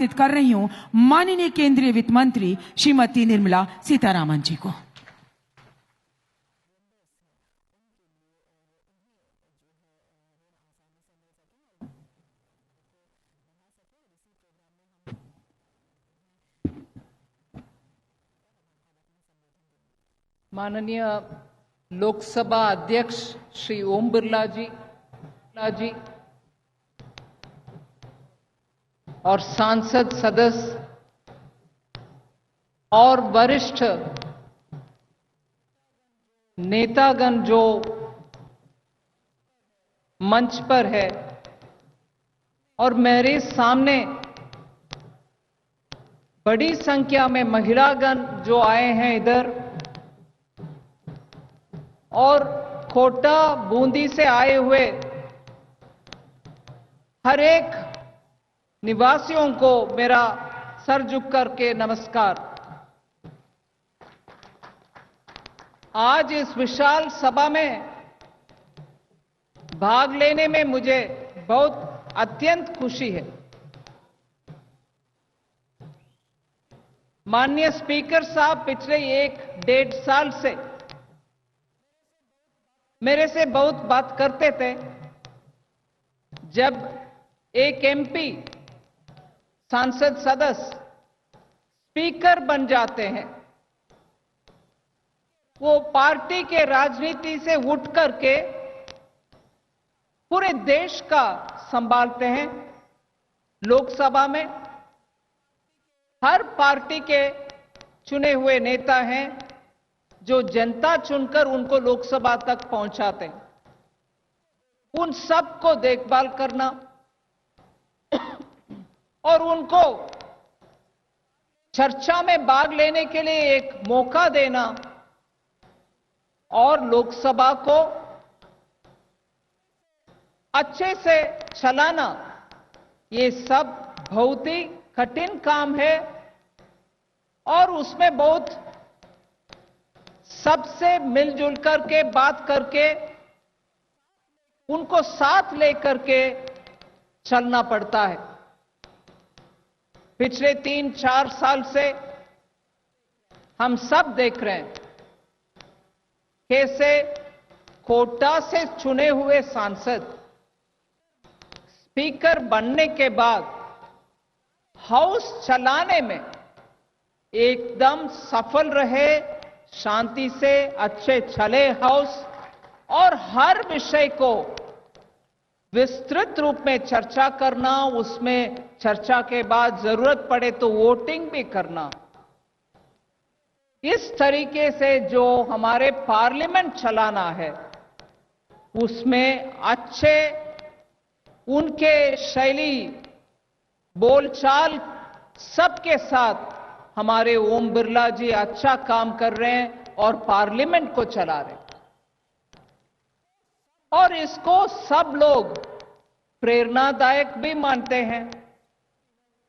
कर रही हूं माननीय केंद्रीय वित्त मंत्री श्रीमती निर्मला सीतारामन जी को। माननीय लोकसभा अध्यक्ष श्री ओम बिरला जी और सांसद सदस्य और वरिष्ठ नेतागण जो मंच पर है और मेरे सामने बड़ी संख्या में महिलागण जो आए हैं इधर और कोटा बूंदी से आए हुए हर एक निवासियों को मेरा सर झुक करके नमस्कार। आज इस विशाल सभा में भाग लेने में मुझे बहुत अत्यंत खुशी है। माननीय स्पीकर साहब पिछले 1-1.5 साल से मेरे से बहुत बात करते थे। जब एक एमपी सांसद सदस्य स्पीकर बन जाते हैं, वो पार्टी के राजनीति से उठ करके पूरे देश का संभालते हैं। लोकसभा में हर पार्टी के चुने हुए नेता हैं जो जनता चुनकर उनको लोकसभा तक पहुंचाते हैं। उन सबको देखभाल करना और उनको चर्चा में भाग लेने के लिए एक मौका देना और लोकसभा को अच्छे से चलाना, ये सब बहुत ही कठिन काम है और उसमें बहुत सबसे मिलजुल करके बात करके उनको साथ लेकर के चलना पड़ता है। पिछले 3-4 साल से हम सब देख रहे हैं कैसे कोटा से चुने हुए सांसद स्पीकर बनने के बाद हाउस चलाने में एकदम सफल रहे, शांति से अच्छे चले हाउस और हर विषय को विस्तृत रूप में चर्चा करना, उसमें चर्चा के बाद जरूरत पड़े तो वोटिंग भी करना। इस तरीके से जो हमारे पार्लियामेंट चलाना है उसमें अच्छे उनके शैली बोलचाल सबके साथ हमारे ओम बिरला जी अच्छा काम कर रहे हैं और पार्लियामेंट को चला रहे हैं और इसको सब लोग प्रेरणादायक भी मानते हैं।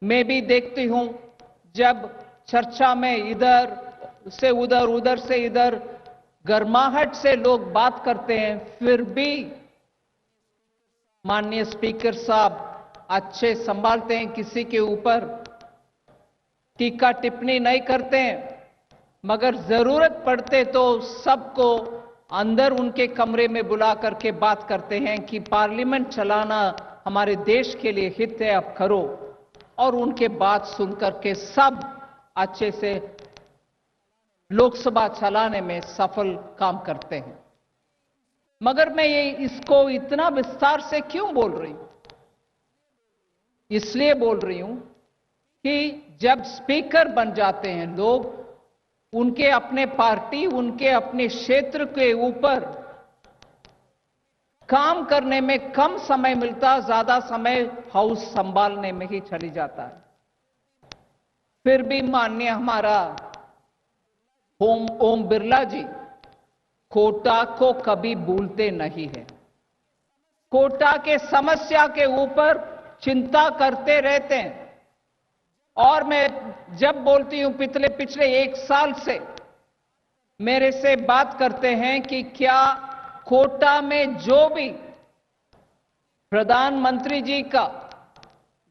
मैं भी देखती हूं जब चर्चा में इधर से उधर, उधर से इधर गर्माहट से लोग बात करते हैं, फिर भी माननीय स्पीकर साहब अच्छे संभालते हैं, किसी के ऊपर टीका टिप्पणी नहीं करते हैं, मगर जरूरत पड़ते तो सबको अंदर उनके कमरे में बुला करके बात करते हैं कि पार्लियामेंट चलाना हमारे देश के लिए हित है, अब करो। और उनके बात सुन करके सब अच्छे से लोकसभा चलाने में सफल काम करते हैं। मगर मैं ये इसको इतना विस्तार से क्यों बोल रही हूं? इसलिए बोल रही हूं कि जब स्पीकर बन जाते हैं लोग, उनके अपने पार्टी, उनके अपने क्षेत्र के ऊपर काम करने में कम समय मिलता, ज्यादा समय हाउस संभालने में ही चली जाता है। फिर भी माननीय हमारा ओम बिरला जी कोटा को कभी भूलते नहीं है। कोटा के समस्या के ऊपर चिंता करते रहते हैं और मैं जब बोलती हूं पिछले 1 साल से मेरे से बात करते हैं कि क्या कोटा में जो भी प्रधानमंत्री जी का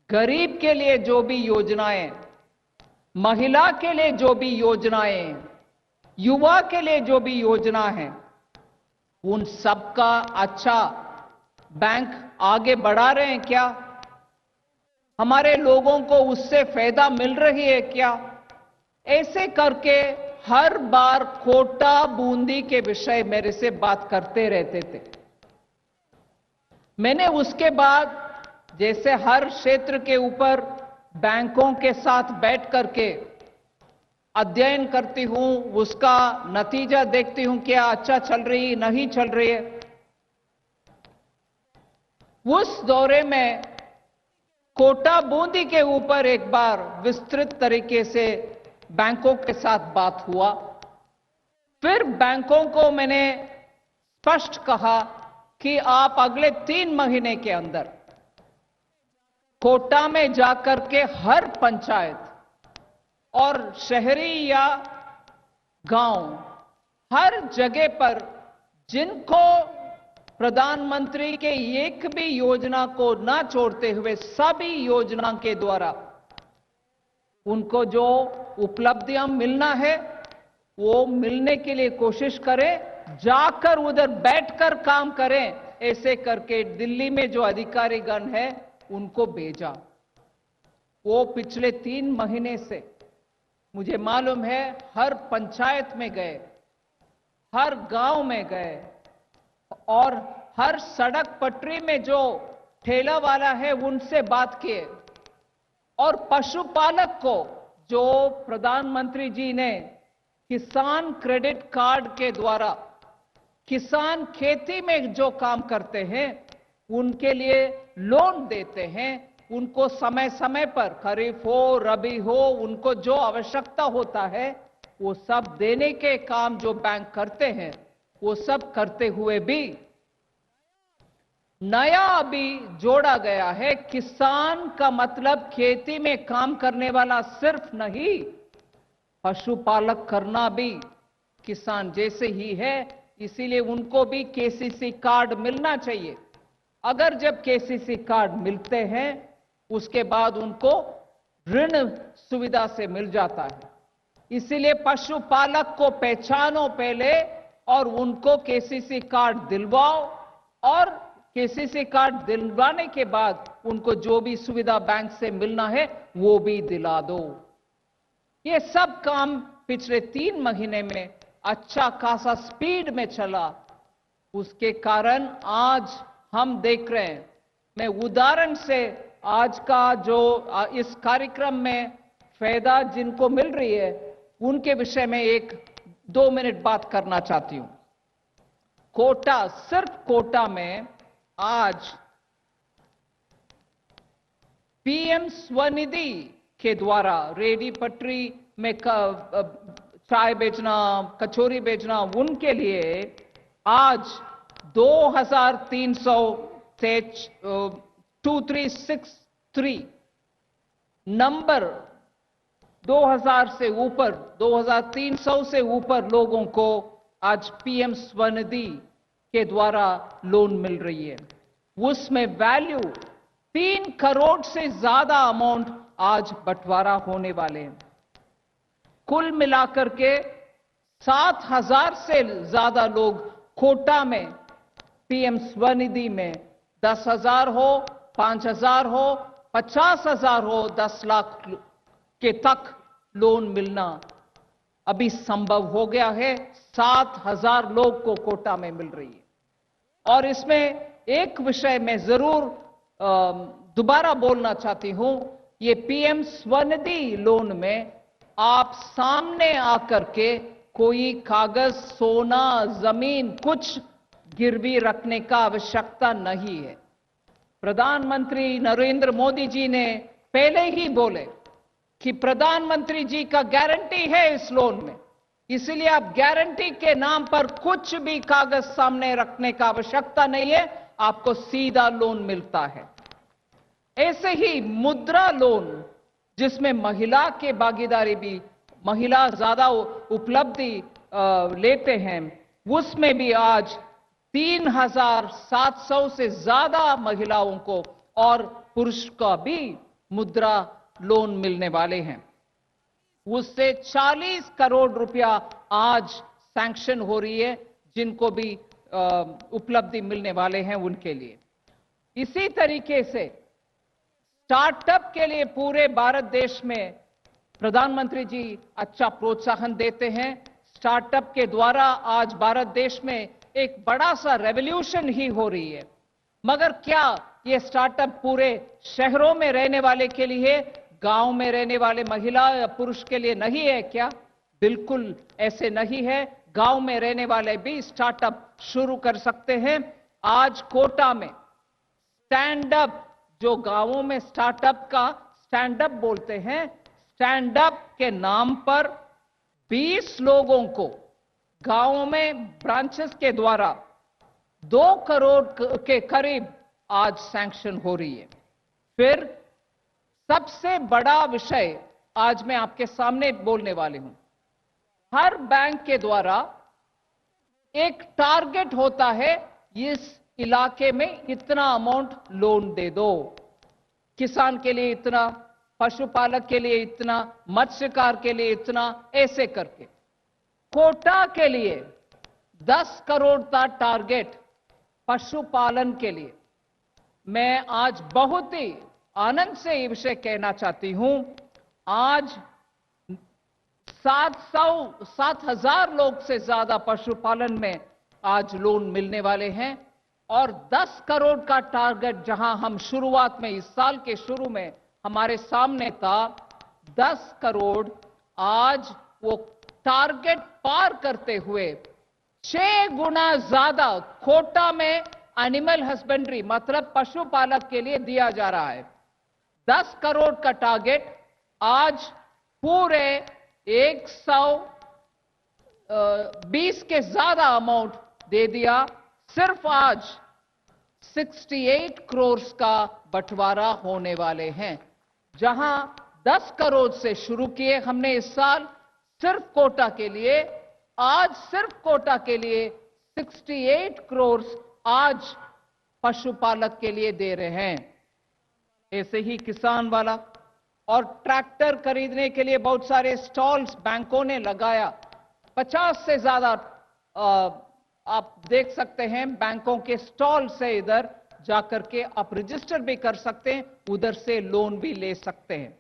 गरीब के लिए जो भी योजनाएं, महिला के लिए जो भी योजनाएं, युवा के लिए जो भी योजना है, उन सबका अच्छा बैंक आगे बढ़ा रहे हैं क्या? हमारे लोगों को उससे फायदा मिल रही है क्या? ऐसे करके हर बार कोटा बूंदी के विषय मेरे से बात करते रहते थे। मैंने उसके बाद जैसे हर क्षेत्र के ऊपर बैंकों के साथ बैठ करके अध्ययन करती हूं, उसका नतीजा देखती हूं, क्या अच्छा चल रही नहीं चल रही है। उस दौरे में कोटा बूंदी के ऊपर एक बार विस्तृत तरीके से बैंकों के साथ बात हुआ। फिर बैंकों को मैंने स्पष्ट कहा कि आप अगले 3 महीने के अंदर कोटा में जाकर के हर पंचायत और शहरी या गांव, हर जगह पर जिनको प्रधानमंत्री के एक भी योजना को ना छोड़ते हुए सभी योजना के द्वारा उनको जो उपलब्धियां मिलना है वो मिलने के लिए कोशिश करें, जाकर उधर बैठकर काम करें। ऐसे करके दिल्ली में जो अधिकारीगण है उनको भेजा। वो पिछले 3 महीने से मुझे मालूम है हर पंचायत में गए, हर गांव में गए और हर सड़क पटरी में जो ठेला वाला है उनसे बात किए और पशुपालक को जो प्रधानमंत्री जी ने किसान क्रेडिट कार्ड के द्वारा किसान खेती में जो काम करते हैं उनके लिए लोन देते हैं, उनको समय समय पर खरीफ हो रबी हो उनको जो आवश्यकता होता है वो सब देने के काम जो बैंक करते हैं, वो सब करते हुए भी नया अभी जोड़ा गया है। किसान का मतलब खेती में काम करने वाला सिर्फ नहीं, पशुपालक करना भी किसान जैसे ही है, इसीलिए उनको भी केसीसी कार्ड मिलना चाहिए। अगर जब केसीसी कार्ड मिलते हैं उसके बाद उनको ऋण सुविधा से मिल जाता है। इसीलिए पशुपालक को पहचानो पहले और उनको केसीसी कार्ड दिलवाओ और केसीसी कार्ड दिलवाने के बाद उनको जो भी सुविधा बैंक से मिलना है वो भी दिला दो। ये सब काम पिछले 3 महीने में अच्छा खासा स्पीड में चला, उसके कारण आज हम देख रहे हैं। मैं उदाहरण से आज का जो इस कार्यक्रम में फायदा जिनको मिल रही है उनके विषय में 1-2 मिनट बात करना चाहती हूं। कोटा, सिर्फ कोटा में आज पीएम स्वनिधि के द्वारा रेडी पटरी में चाय बेचना, कचौरी बेचना, उनके लिए आज 2300 से 2363 नंबर 2000 से ऊपर 2300 से ऊपर लोगों को आज पीएम स्वनिधि के द्वारा लोन मिल रही है। उसमें वैल्यू 3 करोड़ से ज्यादा अमाउंट आज बंटवारा होने वाले हैं। कुल मिलाकर के 7000 से ज्यादा लोग कोटा में पीएम स्वनिधि में 10,000 हो, 5,000 हो, 50,000 हो, 10 लाख के तक लोन मिलना अभी संभव हो गया है। 7,000 लोग को कोटा में मिल रही है। और इसमें एक विषय में जरूर दोबारा बोलना चाहती हूं, ये पीएम स्वनिधि लोन में आप सामने आकर के कोई कागज, सोना, जमीन कुछ गिरवी रखने का आवश्यकता नहीं है। प्रधानमंत्री नरेंद्र मोदी जी ने पहले ही बोले कि प्रधानमंत्री जी का गारंटी है इस लोन में, इसलिए आप गारंटी के नाम पर कुछ भी कागज सामने रखने का आवश्यकता नहीं है, आपको सीधा लोन मिलता है। ऐसे ही मुद्रा लोन जिसमें महिला के भागीदारी भी, महिला ज्यादा उपलब्धि लेते हैं, उसमें भी आज 3700 से ज्यादा महिलाओं को और पुरुष का भी मुद्रा लोन मिलने वाले हैं। उससे 40 करोड़ रुपया आज सैंक्शन हो रही है, जिनको भी उपलब्धि मिलने वाले हैं उनके लिए। इसी तरीके से स्टार्टअप के लिए पूरे भारत देश में प्रधानमंत्री जी अच्छा प्रोत्साहन देते हैं। स्टार्टअप के द्वारा आज भारत देश में एक बड़ा सा रेवोल्यूशन ही हो रही है। मगर क्या ये स्टार्टअप पूरे शहरों में रहने वाले के लिए, गांव में रहने वाले महिला या पुरुष के लिए नहीं है क्या? बिल्कुल ऐसे नहीं है। गांव में रहने वाले भी स्टार्टअप शुरू कर सकते हैं। आज कोटा में स्टैंड अप, जो गांवों में स्टार्टअप का स्टैंड अप बोलते हैं, स्टैंड अप के नाम पर 20 लोगों को गांवों में ब्रांचेस के द्वारा 2 करोड़ के करीब आज सैंक्शन हो रही है। फिर सबसे बड़ा विषय आज मैं आपके सामने बोलने वाले हूं। हर बैंक के द्वारा एक टारगेट होता है, इस इलाके में इतना अमाउंट लोन दे दो, किसान के लिए इतना, पशुपालक के लिए इतना, मत्स्यकार के लिए इतना, ऐसे करके। कोटा के लिए 10 करोड़ का टारगेट पशुपालन के लिए। मैं आज बहुत ही आनंद से ये विषय कहना चाहती हूं, आज 7,000 लोग से ज्यादा पशुपालन में आज लोन मिलने वाले हैं। और 10 करोड़ का टारगेट जहां हम शुरुआत में, इस साल के शुरू में हमारे सामने था 10 करोड़, आज वो टारगेट पार करते हुए 6 गुना ज्यादा कोटा में एनिमल हस्बेंड्री मतलब पशुपालक के लिए दिया जा रहा है। 10 करोड़ का टारगेट आज पूरे 120 के ज्यादा अमाउंट दे दिया। सिर्फ आज 68 करोड़ का बंटवारा होने वाले हैं। जहां 10 करोड़ से शुरू किए हमने इस साल सिर्फ कोटा के लिए, आज सिर्फ कोटा के लिए 68 करोड़ आज पशुपालक के लिए दे रहे हैं। ऐसे ही किसान वाला और ट्रैक्टर खरीदने के लिए बहुत सारे स्टॉल्स बैंकों ने लगाया। 50 से ज्यादा आप देख सकते हैं बैंकों के स्टॉल से इधर जाकर के आप रजिस्टर भी कर सकते हैं, उधर से लोन भी ले सकते हैं।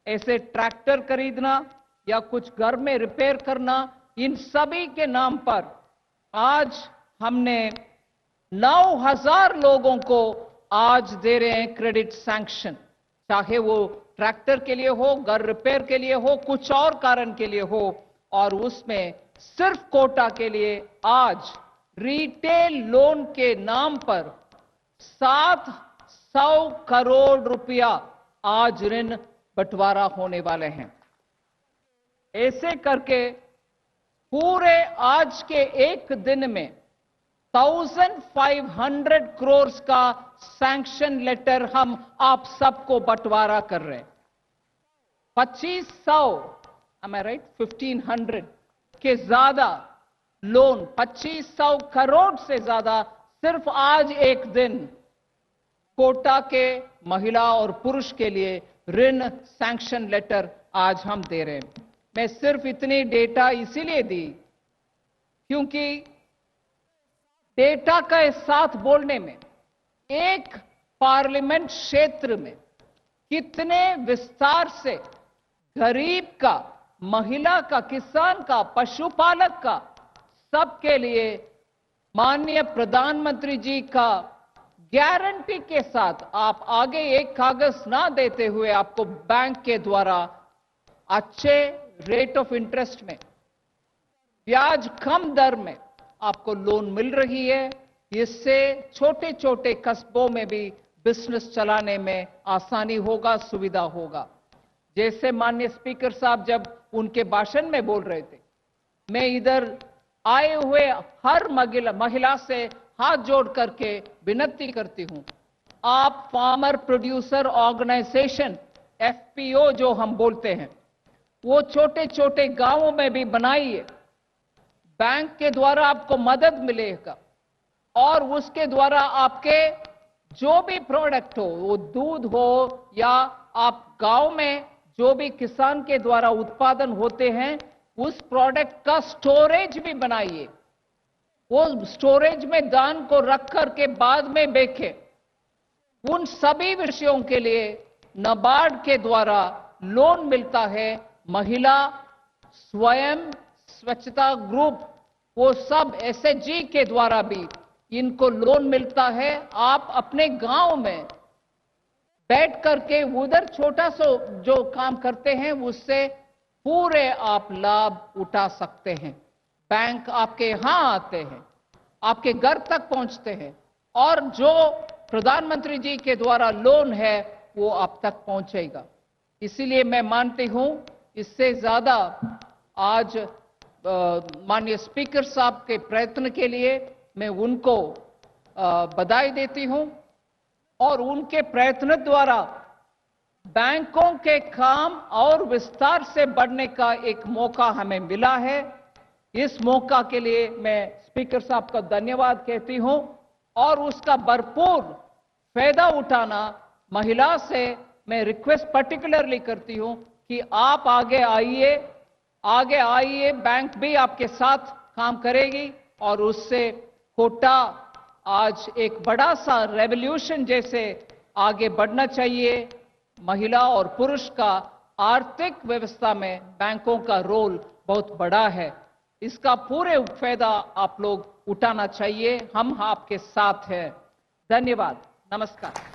ऐसे ट्रैक्टर खरीदना या कुछ घर में रिपेयर करना, इन सभी के नाम पर आज हमने 9,000 लोगों को आज दे रहे हैं क्रेडिट सैंक्शन। चाहे वो ट्रैक्टर के लिए हो, घर रिपेयर के लिए हो, कुछ और कारण के लिए हो। और उसमें सिर्फ कोटा के लिए आज रिटेल लोन के नाम पर 700 करोड़ रुपया आज ऋण बंटवारा होने वाले हैं। ऐसे करके पूरे आज के एक दिन में 1500 करोड़ का सैंक्शन लेटर हम आप सबको बंटवारा कर रहे हैं। 2500 am I right 1500 के ज्यादा लोन, 2500 करोड़ से ज्यादा सिर्फ आज एक दिन कोटा के महिला और पुरुष के लिए ऋण सैंक्शन लेटर आज हम दे रहे हैं। मैं सिर्फ इतनी डेटा इसीलिए दी क्योंकि डेटा के साथ बोलने में एक पार्लियामेंट क्षेत्र में कितने विस्तार से गरीब का, महिला का, किसान का, पशुपालक का, सबके लिए माननीय प्रधानमंत्री जी का गारंटी के साथ आप आगे एक कागज ना देते हुए आपको बैंक के द्वारा अच्छे रेट ऑफ इंटरेस्ट में, ब्याज कम दर में आपको लोन मिल रही है। इससे छोटे छोटे कस्बों में भी बिजनेस चलाने में आसानी होगा, सुविधा होगा। जैसे माननीय स्पीकर साहब जब उनके भाषण में बोल रहे थे, मैं इधर आए हुए हर महिला से हाथ जोड़ करके विनती करती हूं, आप फार्मर प्रोड्यूसर ऑर्गेनाइजेशन एफपीओ जो हम बोलते हैं, वो छोटे छोटे गांवों में भी बनाइए। बैंक के द्वारा आपको मदद मिलेगा और उसके द्वारा आपके जो भी प्रोडक्ट हो, वो दूध हो या आप गांव में जो भी किसान के द्वारा उत्पादन होते हैं उस प्रोडक्ट का स्टोरेज भी बनाइए, वो स्टोरेज में धान को रख कर के बाद में बेचे। उन सभी विषयों के लिए नाबार्ड के द्वारा लोन मिलता है। महिला स्वयं स्वच्छता ग्रुप, वो सब एसएचजी के द्वारा भी इनको लोन मिलता है। आप अपने गांव में बैठ करके उधर छोटा सा जो काम करते हैं उससे पूरे आप लाभ उठा सकते हैं। बैंक आपके यहां आते हैं, आपके घर तक पहुंचते हैं, और जो प्रधानमंत्री जी के द्वारा लोन है वो आप तक पहुंचेगा। इसीलिए मैं मानती हूं इससे ज्यादा आज माननीय स्पीकर साहब के प्रयत्न के लिए मैं उनको बधाई देती हूं, और उनके प्रयत्न द्वारा बैंकों के काम और विस्तार से बढ़ने का एक मौका हमें मिला है। इस मौका के लिए मैं स्पीकर साहब का धन्यवाद कहती हूं, और उसका भरपूर फायदा उठाना महिला से मैं रिक्वेस्ट पर्टिकुलरली करती हूं कि आप आगे आइए, बैंक भी आपके साथ काम करेगी, और उससे कोटा आज एक बड़ा सा रेवोल्यूशन जैसे आगे बढ़ना चाहिए। महिला और पुरुष का आर्थिक व्यवस्था में बैंकों का रोल बहुत बड़ा है, इसका पूरे फायदा आप लोग उठाना चाहिए। हम आपके साथ हैं। धन्यवाद, नमस्कार।